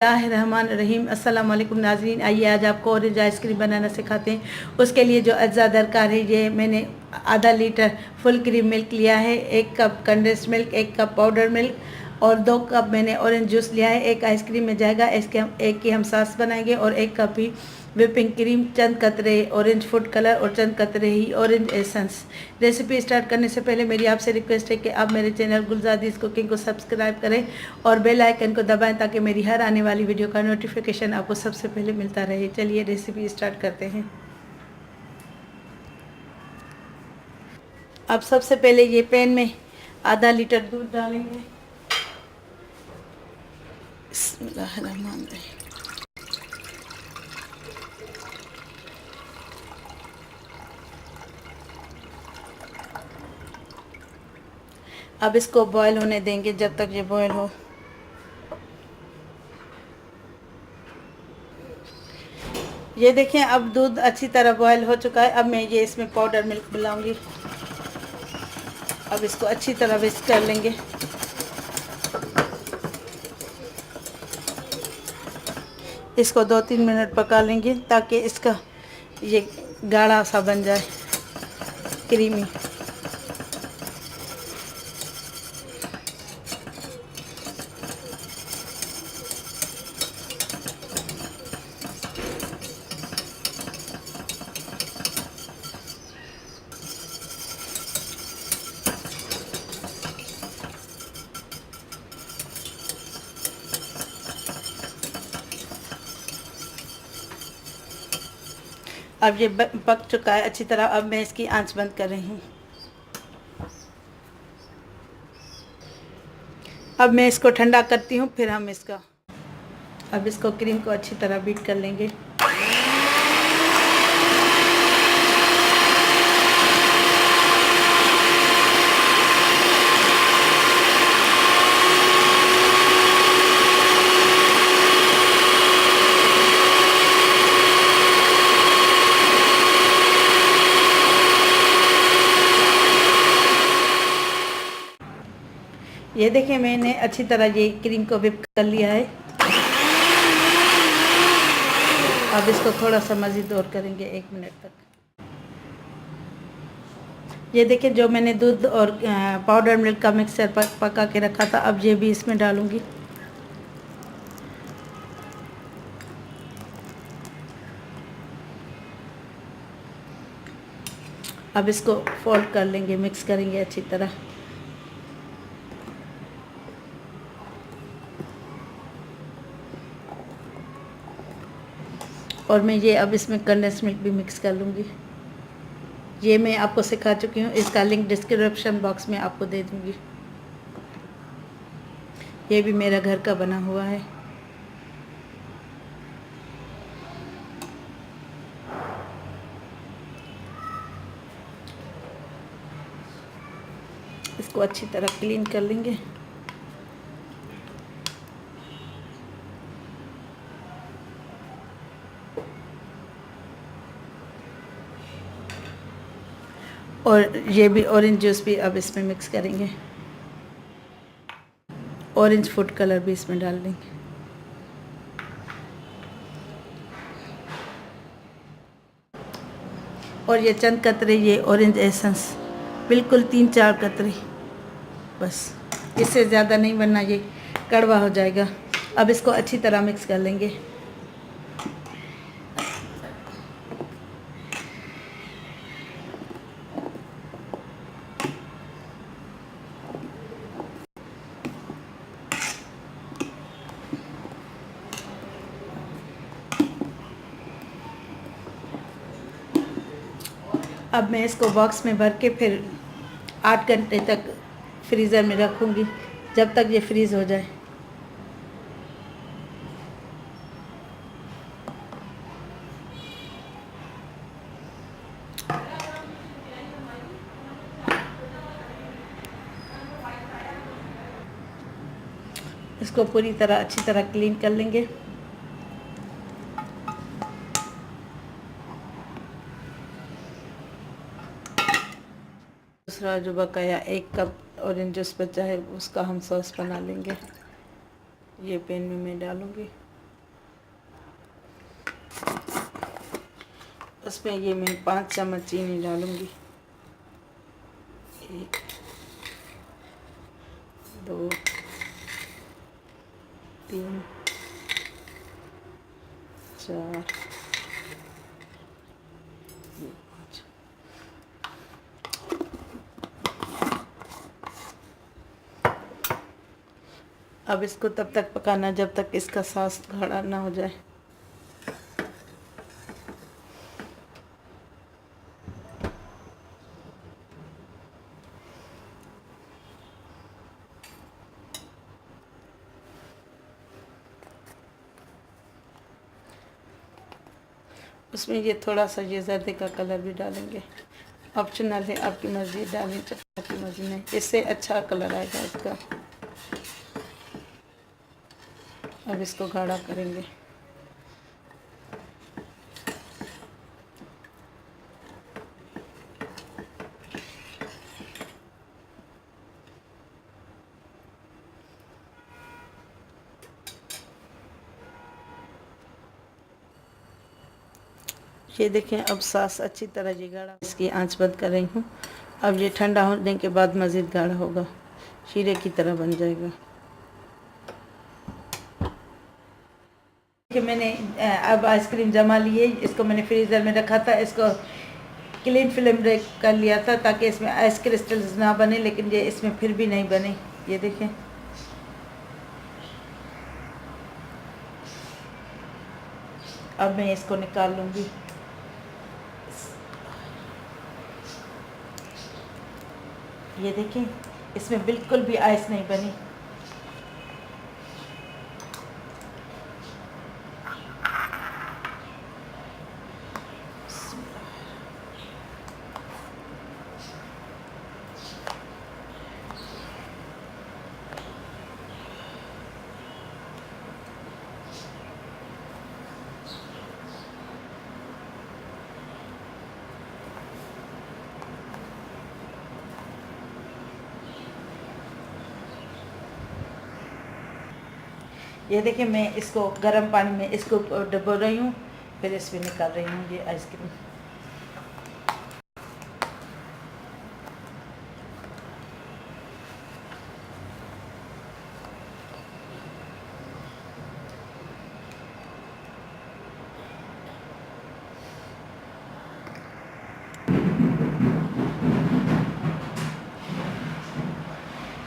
रहमान रहीम। अस्सलाम वालेकुम नाज़रीन, आइए आज आपको ऑरेंज आइसक्रीम बनाना सिखाते हैं। उसके लिए जो अज्जा दरकार है, ये मैंने आधा लीटर फुल क्रीम मिल्क लिया है, 1 cup condensed milk, 1 cup powder milk और 2 कप मैंने ऑरेंज जूस लिया है। एक आइसक्रीम में जाएगा, इसके हम एक की हम सॉस बनाएंगे और 1 कप ही व्हिपिंग क्रीम, चंद कतरे ऑरेंज फूड कलर और चंद कतरे ही ऑरेंज एसेंस। रेसिपी स्टार्ट करने से पहले मेरी आपसे रिक्वेस्ट है कि आप मेरे चैनल गुलजादीज़ कुकिंग को सब्सक्राइब करें और बेल आइकन को दबाएं ताकि मेरी हर आने वाली वीडियो का नोटिफिकेशन आपको सबसे पहले मिलता रहे। चलिए रेसिपी स्टार्ट करते हैं। अब सबसे पहले ये पैन में आधा लीटर दूध डालेंगे। बिस्मिल्लाहिर्रहमानिर्रहीम। अब इसको बॉयल होने देंगे जब तक ये बॉयल हो। ये देखें, अब दूध अच्छी तरह बॉयल हो चुका है। अब मैं ये इसमें पाउडर मिल्क मिलाऊंगी। अब इसको अच्छी तरह विस्क कर लेंगे। इसको 2-3 मिनट पका लेंगे ताकि इसका ये गाढ़ा सा बन जाए, क्रीमी। अब ये पक चुका है अच्छी तरह। अब मैं इसकी आंच बंद कर रही हूँ। अब मैं इसको ठंडा करती हूँ, फिर हम इसका अब इसको क्रीम को अच्छी तरह बीट कर लेंगे। ये देखें, मैंने अच्छी तरह ये क्रीम को व्हिप कर लिया है। अब इसको थोड़ा सा मज़ीद और करेंगे 1 मिनट तक। ये देखें, जो मैंने दूध और पाउडर मिल्क का मिक्सचर पका के रखा था, अब ये भी इसमें डालूंगी। अब इसको फोल्ड कर लेंगे, मिक्स करेंगे अच्छी तरह। और मैं ये अब इसमें कंडेंस्ड मिल्क भी मिक्स कर लूँगी। ये मैं आपको सिखा चुकी हूँ, इसका लिंक डिस्क्रिप्शन बॉक्स में आपको दे दूँगी। ये भी मेरा घर का बना हुआ है। इसको अच्छी तरह क्लीन कर लेंगे। और ये भी ऑरेंज जूस भी अब इसमें मिक्स करेंगे। ऑरेंज फूड कलर भी इसमें डाल देंगे। और ये चंद कतरे ये ऑरेंज एसेंस, बिल्कुल 3-4 कतरे बस, इससे ज़्यादा नहीं, वरना ये कड़वा हो जाएगा। अब इसको अच्छी तरह मिक्स कर लेंगे। अब मैं इसको बॉक्स में भर के फिर 8 घंटे तक फ्रीज़र में रखूँगी, जब तक ये फ्रीज़ हो जाए। इसको पूरी तरह अच्छी तरह क्लीन कर लेंगे। दूसरा जो बकाया 1 कप ऑरेंज जूस बचा है, उसका हम सॉस बना लेंगे। ये पैन में मैं डालूँगी। उसमें ये मैं 5 चम्मच चीनी डालूँगी। 1 2 3 4 5। अब इसको तब तक पकाना जब तक इसका सॉस गाढ़ा ना हो जाए। उसमें ये थोड़ा सा ये जर्दे का कलर भी डालेंगे, ऑप्शनल है, आपकी मर्ज़ी डालें चाहे आपकी मर्ज़ी नहीं, इससे अच्छा कलर आएगा इसका। अब इसको गाढ़ा करेंगे। ये देखें अब सॉस अच्छी तरह ये गाढ़ा, इसकी आंच बंद कर रही हूँ। अब ये ठंडा होने के बाद मज़ीद गाढ़ा होगा, शीरे की तरह बन जाएगा। कि मैंने अब आइसक्रीम जमा ली है, इसको मैंने फ्रीज़र में रखा था, इसको क्लीन फिल्म ब्रेक कर लिया था ताकि इसमें आइस क्रिस्टल्स ना बने, लेकिन ये इसमें फिर भी नहीं बने। ये देखें, अब मैं इसको निकाल लूँगी। ये देखें, इसमें बिल्कुल भी आइस नहीं बनी। ये देखिए, मैं इसको गर्म पानी में इसको डुबो रही हूँ, फिर इसमें निकाल रही हूँ ये आइसक्रीम।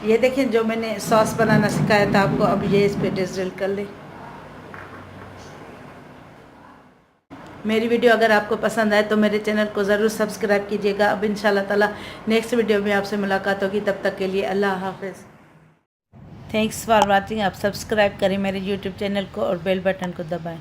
ये देखें, जो मैंने सॉस बनाना सिखाया था आपको, अब ये इस पे डिज़ल कर ले। मेरी वीडियो अगर आपको पसंद आए तो मेरे चैनल को ज़रूर सब्सक्राइब कीजिएगा। अब इंशाल्लाह ताला नेक्स्ट वीडियो में आपसे मुलाकात होगी, तब तक के लिए अल्लाह हाफ़िज़। Thanks for watching. आप सब्सक्राइब करें मेरे यूट्यूब चैनल को और बेल बटन को दबाएं।